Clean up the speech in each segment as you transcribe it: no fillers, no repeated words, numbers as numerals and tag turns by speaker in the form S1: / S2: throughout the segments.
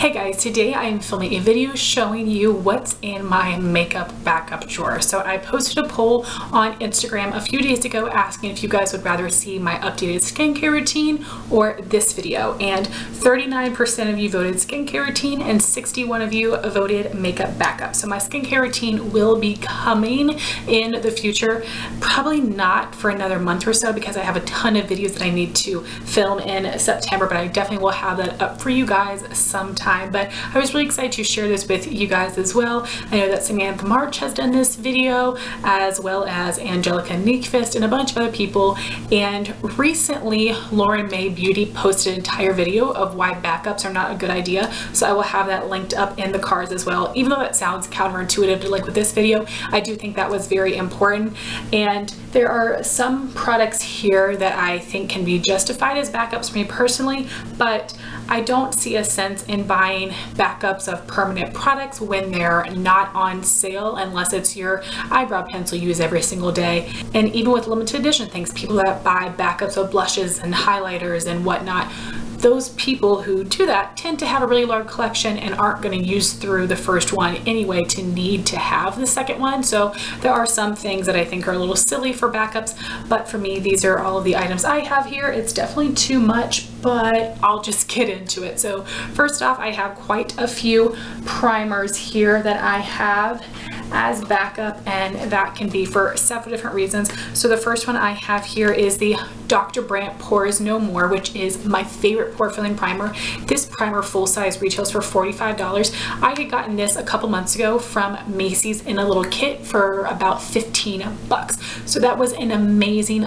S1: Hey guys, today I am filming a video showing you what's in my makeup backup drawer. So I posted a poll on Instagram a few days ago asking if you guys would rather see my updated skincare routine or this video, and 39% of you voted skincare routine and 61 of you voted makeup backup. So my skincare routine will be coming in the future, probably not for another month or so because I have a ton of videos that I need to film in September, but I definitely will have that up for you guys sometime. But I was really excited to share this with you guys as well. I know that Samantha March has done this video, as well as Angelica Neekfist and a bunch of other people. And recently, Lauren May Beauty posted an entire video of why backups are not a good idea. So I will have that linked up in the cards as well. Even though that sounds counterintuitive to like with this video, I do think that was very important. And there are some products here that I think can be justified as backups for me personally, but I don't see a sense in buying backups of permanent products when they're not on sale, unless it's your eyebrow pencil you use every single day. And even with limited edition things, people that buy backups of blushes and highlighters and whatnot, those people who do that tend to have a really large collection and aren't going to use through the first one anyway to need to have the second one. So there are some things that I think are a little silly for backups, but for me, these are all of the items I have here. It's definitely too much, but I'll just get into it. So first off, I have quite a few primers here that I have as backup, and that can be for several different reasons. So the first one I have here is the Dr. Brandt Pores No More, which is my favorite pore filling primer. This primer full size retails for $45. I had gotten this a couple months ago from Macy's in a little kit for about 15 bucks. So that was an amazing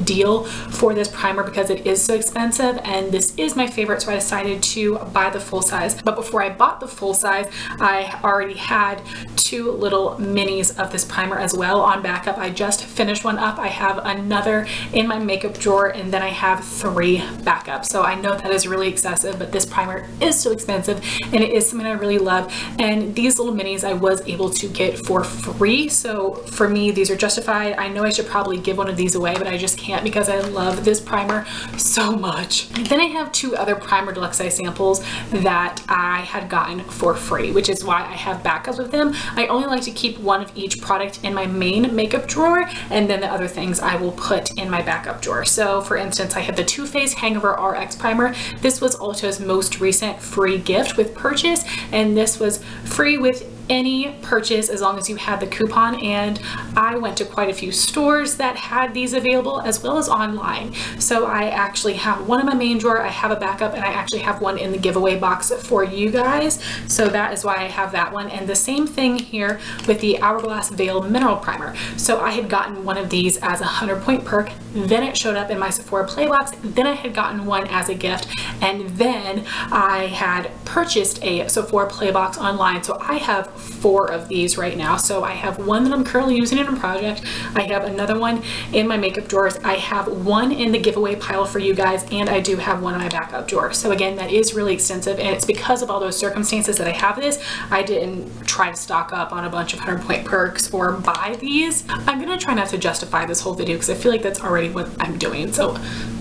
S1: deal for this primer because it is so expensive, and this is my favorite, so I decided to buy the full size. But before I bought the full size, I already had two little minis of this primer as well on backup. I just finished one up. I have another in my makeup drawer, and then I have 3 backups. So I know that is really excessive, but this primer is so expensive and it is something I really love. And these little minis I was able to get for free. So for me, these are justified. I know I should probably give one of these away, but I just can't because I love this primer so much. And then I have 2 other primer deluxe size samples that I had gotten for free, which is why I have backups with them. I only like to keep one of each product in my main makeup drawer, and then the other things I will put in my backup drawer. So for instance, I have the Too Faced Hangover RX primer. This was Ulta's most recent free gift with purchase, and this was free with any purchase as long as you had the coupon. And I went to quite a few stores that had these available, as well as online. So I actually have one in my main drawer, I have a backup, and I actually have one in the giveaway box for you guys. So that is why I have that one. And the same thing here with the Hourglass Veil Mineral Primer. So I had gotten one of these as a 100-point perk, then it showed up in my Sephora Play box, then I had gotten one as a gift, and then I had purchased a Sephora Play box online. So I have 4 of these right now. So I have one that I'm currently using in a project, I have another one in my makeup drawers, I have one in the giveaway pile for you guys, and I do have one in my backup drawer. So again, that is really extensive, and it's because of all those circumstances that I have this. I didn't try to stock up on a bunch of 100-point perks or buy these. I'm gonna try not to justify this whole video because I feel like that's already what I'm doing. So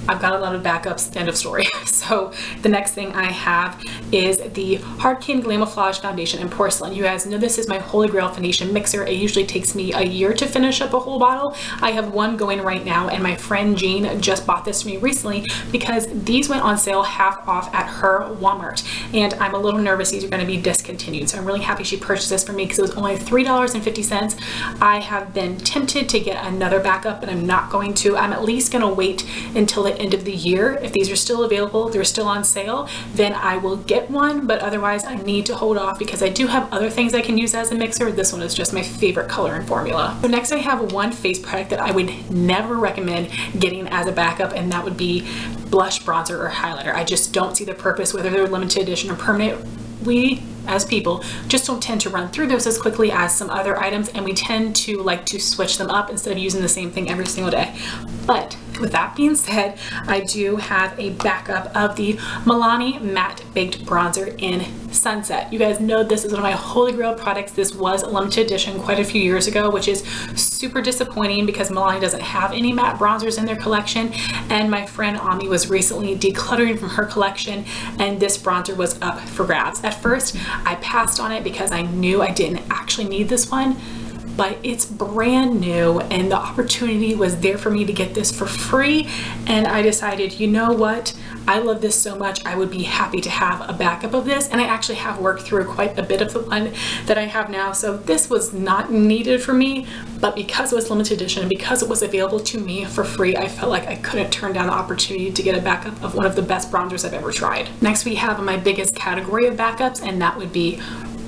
S1: I've got a lot of backups, end of story. So the next thing I have is the Harkin Glamoflague Foundation in Porcelain. You guys know this is my holy grail foundation mixer. It usually takes me a year to finish up a whole bottle. I have one going right now, and my friend Jean just bought this for me recently because these went on sale half off at her Walmart. And I'm a little nervous these are going to be discontinued. So I'm really happy she purchased this for me because it was only $3.50. I have been tempted to get another backup, but I'm not going to. I'm at least going to wait until the end of the year. If these are still available, they're still on sale, then I will get one, but otherwise I need to hold off because I do have other things I can use as a mixer. This one is just my favorite color and formula. So next I have one face product that I would never recommend getting as a backup, and that would be blush, bronzer, or highlighter. I just don't see the purpose, whether they're limited edition or permanent. We as people just don't tend to run through those as quickly as some other items, and we tend to like to switch them up instead of using the same thing every single day. But With that being said, I do have a backup of the Milani Matte Baked Bronzer in Sunset. You guys know this is one of my holy grail products. This was a limited edition quite a few years ago, which is super disappointing because Milani doesn't have any matte bronzers in their collection. And my friend Ami was recently decluttering from her collection, and this bronzer was up for grabs. At first, I passed on it because I knew I didn't actually need this one, but it's brand new and the opportunity was there for me to get this for free, and I decided, you know what, I love this so much, I would be happy to have a backup of this. And I actually have worked through quite a bit of the one that I have now, so this was not needed for me, but because it was limited edition and because it was available to me for free, I felt like I couldn't turn down the opportunity to get a backup of one of the best bronzers I've ever tried. Next we have my biggest category of backups, and that would be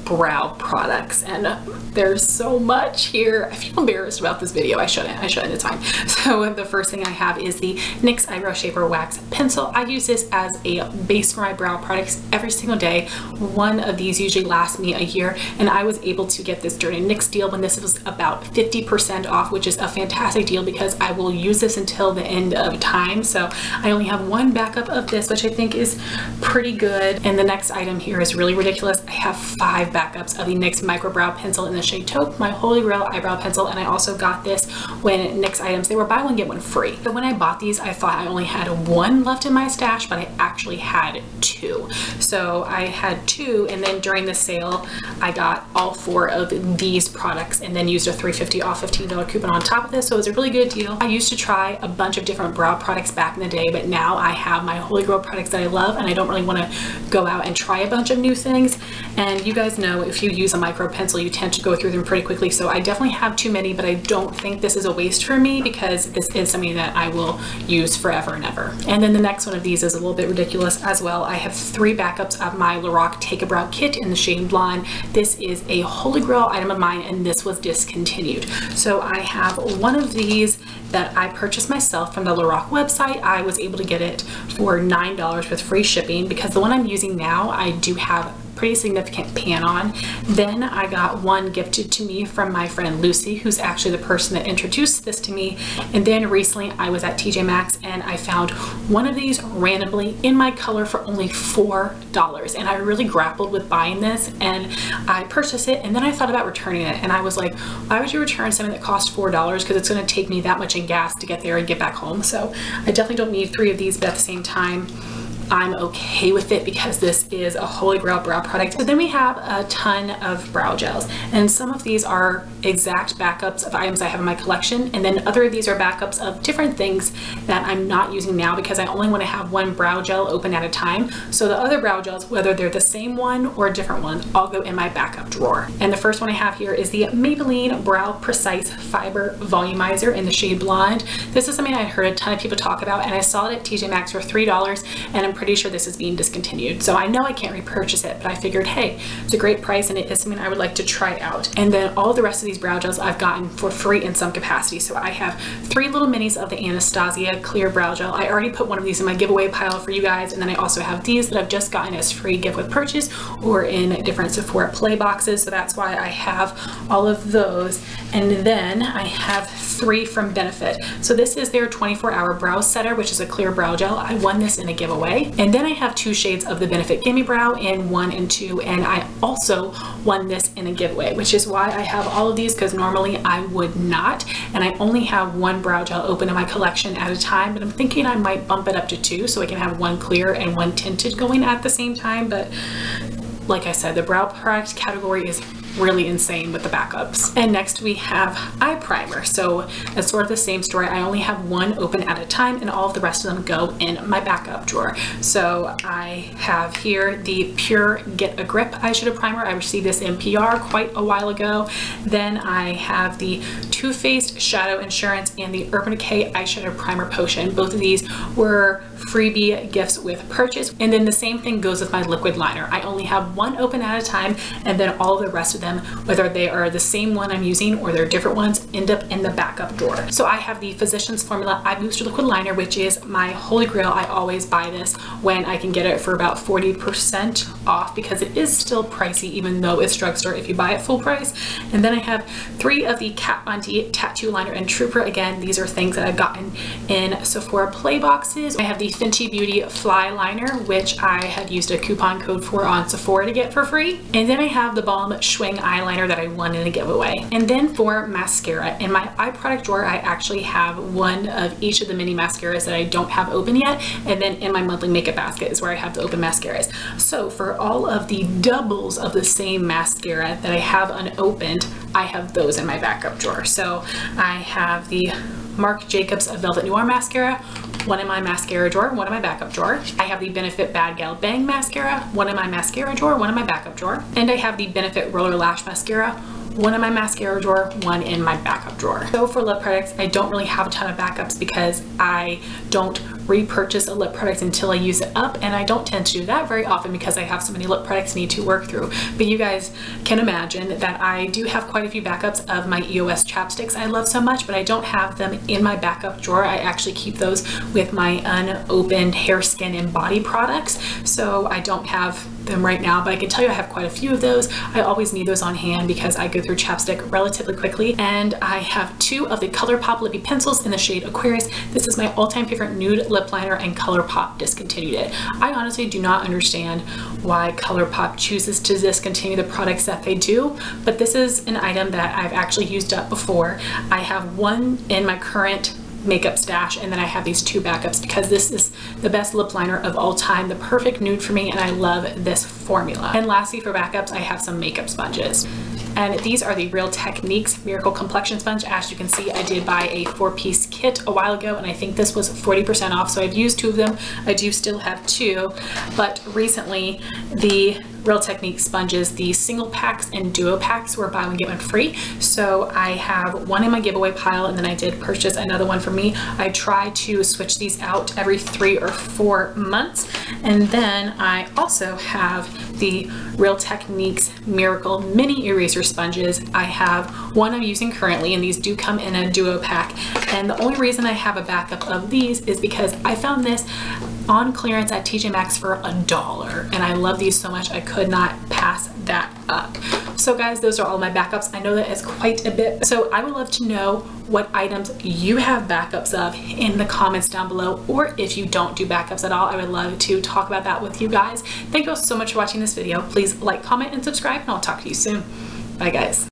S1: brow products, and there's so much here. I feel embarrassed about this video. I shouldn't, it's fine. So the first thing I have is the NYX Eyebrow Shaper Wax Pencil. I use this as a base for my brow products every single day. One of these usually lasts me a year, and I was able to get this during a NYX deal when this was about 50% off, which is a fantastic deal because I will use this until the end of time. So I only have one backup of this, which I think is pretty good. And the next item here is really ridiculous. I have 5 backups of the NYX Micro Brow Pencil in the shade Taupe, my holy grail eyebrow pencil, and I also got this when NYX items, they were buy one get one free. So when I bought these, I thought I only had one left in my stash, but I actually had 2. So I had 2, and then during the sale, I got all 4 of these products and then used a $3.50 off $15 coupon on top of this, so it was a really good deal. I used to try a bunch of different brow products back in the day, but now I have my holy grail products that I love, and I don't really want to go out and try a bunch of new things. And you guys know if you use a micro pencil, you tend to go through them pretty quickly, so I definitely have too many, but I don't think this is a waste for me because this is something that I will use forever and ever. And then the next one of these is a little bit ridiculous as well. I have 3 backups of my Lorac Take a Brow Kit in the shade Blonde. This is a holy grail item of mine, and this was discontinued. So I have one of these that I purchased myself from the Lorac website. I was able to get it for $9 with free shipping because the one I'm using now, I do have pretty significant pan on. Then I got one gifted to me from my friend Lucy, who's actually the person that introduced this to me. And then recently I was at TJ Maxx and I found one of these randomly in my color for only $4. And I really grappled with buying this, and I purchased it, and then I thought about returning it, and I was like, why would you return something that cost $4? Because it's going to take me that much in gas to get there and get back home. So I definitely don't need 3 of these, but at the same time, I'm okay with it because this is a holy grail brow product. So then we have a ton of brow gels, and some of these are exact backups of items I have in my collection, and then other of these are backups of different things that I'm not using now because I only want to have one brow gel open at a time. So the other brow gels, whether they're the same one or a different one, all go in my backup drawer. And the first one I have here is the Maybelline Brow Precise Fiber Volumizer in the shade Blonde. This is something I heard a ton of people talk about, and I saw it at TJ Maxx for $3, and I'm pretty sure this is being discontinued. So I know I can't repurchase it, but I figured, hey, it's a great price and it is something I would like to try out. And then all the rest of these brow gels I've gotten for free in some capacity. So I have 3 little minis of the Anastasia Clear Brow Gel. I already put one of these in my giveaway pile for you guys, and then I also have these that I've just gotten as free gift with purchase or in different Sephora Play boxes. So that's why I have all of those. And then I have 3 from Benefit. So this is their 24-hour brow setter, which is a clear brow gel. I won this in a giveaway. And then I have 2 shades of the Benefit Gimme Brow in 1 and 2, and I also won this in a giveaway, which is why I have all of these, because normally I would not, and I only have 1 brow gel open in my collection at a time, but I'm thinking I might bump it up to 2 so I can have 1 clear and 1 tinted going at the same time. But like I said, the brow product category is really insane with the backups. And next we have eye primer. So it's sort of the same story. I only have 1 open at a time, and all of the rest of them go in my backup drawer. So I have here the Pure Get a Grip eyeshadow primer. I received this in PR quite a while ago. Then I have the Too Faced Shadow Insurance and the Urban Decay eyeshadow primer potion. Both of these were freebie gifts with purchase. And then the same thing goes with my liquid liner. I only have 1 open at a time, and then all the rest of them them, whether they are the same one I'm using or they're different ones, end up in the backup drawer. So I have the Physicians Formula Eye Booster Liquid Liner, which is my holy grail. I always buy this when I can get it for about 40% off because it is still pricey even though it's drugstore if you buy it full price. And then I have 3 of the Kat Von D Tattoo Liner and Trooper. Again, these are things that I've gotten in Sephora Play boxes. I have the Fenty Beauty Fly Liner, which I had used a coupon code for on Sephora to get for free. And then I have the theBalm Schwing Eyeliner that I won in a giveaway. And then for mascara, in my eye product drawer, I actually have one of each of the mini mascaras that I don't have open yet. And then in my monthly makeup basket is where I have the open mascaras. So for all of the doubles of the same mascara that I have unopened, I have those in my backup drawer. So I have the Marc Jacobs Velvet Noir Mascara, one in my mascara drawer, one in my backup drawer. I have the Benefit Bad Gal Bang Mascara, one in my mascara drawer, one in my backup drawer. And I have the Benefit Roller Lash Mascara, one in my mascara drawer, one in my backup drawer. So for lip products, I don't really have a ton of backups because I don't repurchase a lip product until I use it up, and I don't tend to do that very often because I have so many lip products I need to work through. But you guys can imagine that I do have quite a few backups of my EOS chapsticks I love so much, but I don't have them in my backup drawer. I actually keep those with my unopened hair, skin, and body products, so I don't have them right now, but I can tell you I have quite a few of those. I always need those on hand because I go through chapstick relatively quickly. And I have 2 of the ColourPop Lippy Pencils in the shade Aquarius. This is my all-time favorite nude lip liner, and ColourPop discontinued it. I honestly do not understand why ColourPop chooses to discontinue the products that they do, but this is an item that I've actually used up before. I have one in my current makeup stash, and then I have these 2 backups because this is the best lip liner of all time, the perfect nude for me, and I love this formula. And lastly, for backups, I have some makeup sponges. And these are the Real Techniques Miracle Complexion Sponge. As you can see, I did buy a 4-piece kit a while ago, and I think this was 40% off, so I've used 2 of them. I do still have 2, but recently the Real Techniques sponges, the single packs and duo packs were buy one get one free. So I have one in my giveaway pile, and then I did purchase another one for me. I try to switch these out every 3 or 4 months. And then I also have the Real Techniques Miracle Mini Eraser Sponges. I have one I'm using currently, and these do come in a duo pack. And the only reason I have a backup of these is because I found this on clearance at TJ Maxx for $1, and I love these so much I could not pass that up. So guys, those are all my backups. I know that is quite a bit, so I would love to know what items you have backups of in the comments down below, or if you don't do backups at all, I would love to talk about that with you guys. Thank you all so much for watching this video. Please like, comment, and subscribe, and I'll talk to you soon. Bye guys.